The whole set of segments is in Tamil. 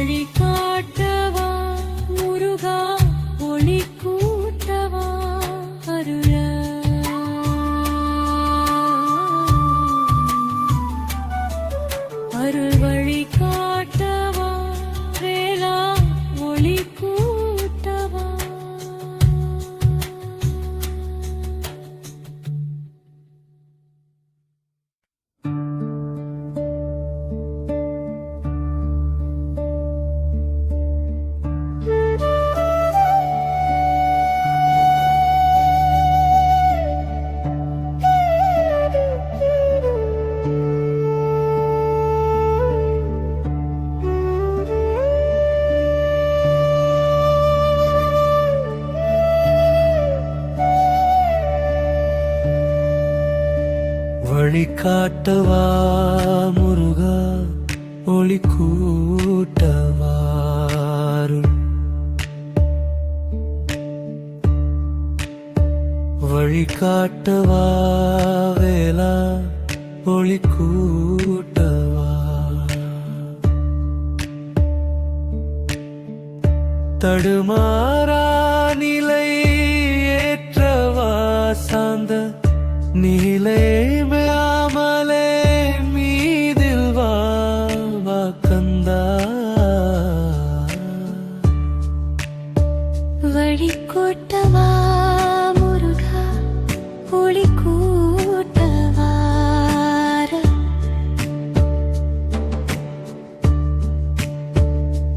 வழி காட்டவா முருகா ஒளி கூட்டவா அருள அருள் வழி காட்டவா வேளா ஒளி கூட்டவா. வழி காட்டவா முருகா ஒளி கூட்டவா அருள் வழி காட்டவா வேளா ஒளி கூட்டவா. தடுமாறா நிலை ஏற்றவா சாந்த நீலை மேமலே மீதில் வா கந்தா. வழி கூட்டவா முருகா ஒளி கூட்டவா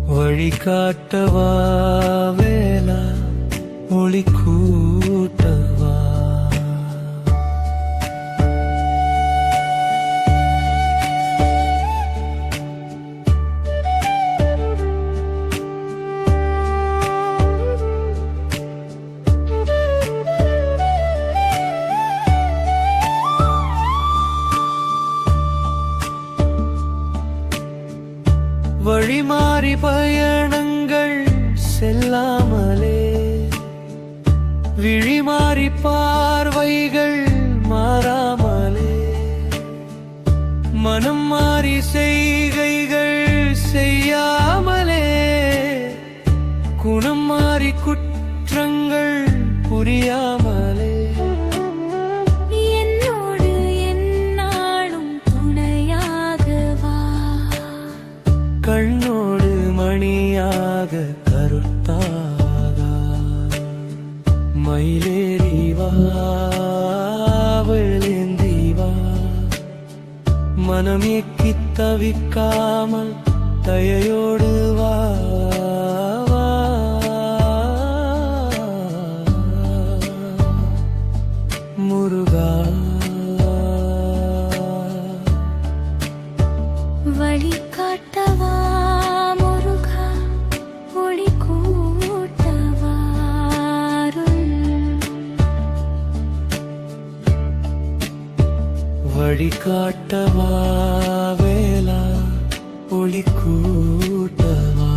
வழி காட்டவா வேளா ஒளி கூட்டவா. வழி மாறி பயணங்கள் செல்லாமலே விழி மாறி பார்வைகள் மாறாமலே மனம் மாறி செய்கைகள் செய்யாமலே குணம் மாறி குற்றங்கள் புரியாமலே என்னோடு எந்நாளும் துணையாகவா கண்ணோடு மணியாக கருத்தாக மயிலேறி வா விழுந்தி வா மனம் எக்கித் தவிக்காமல் தயையோடு வா முருகா. வழி காட்டவா முருகா ஒளி கூட்டவா வழி காட்டவா வேளா ஒளி கூட்டவா.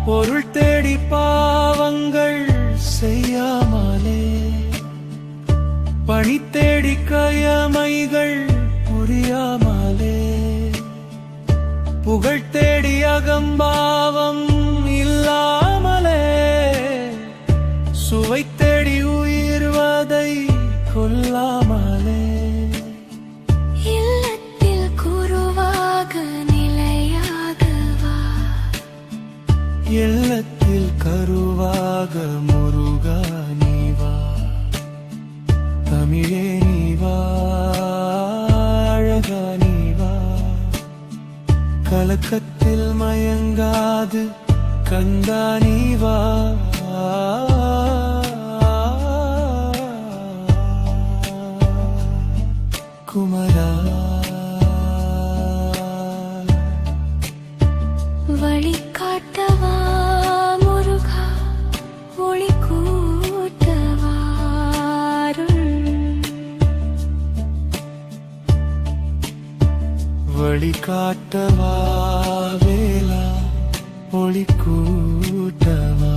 பொருள் தேடி பாவங்கள் செய்யாமலே பணி தேடி கயமைகள் புரியாமலே புகழ் தேடி அகம்பாவம் இல்லாமலே சுவை தேடி உயிர்வதை கொல்லாமலே இல்லத்தில் குருவாக நிலையாகவா எல்லத்தில் கருவாக முருகா நீவா தமிழே நீவா அழகா நீவா கலக்கத்தில் மயங்காது கந்தா நீவா. குமரா வழி காட்டவா முருகா காட்டவா வேலா ஒளி கூட்டவா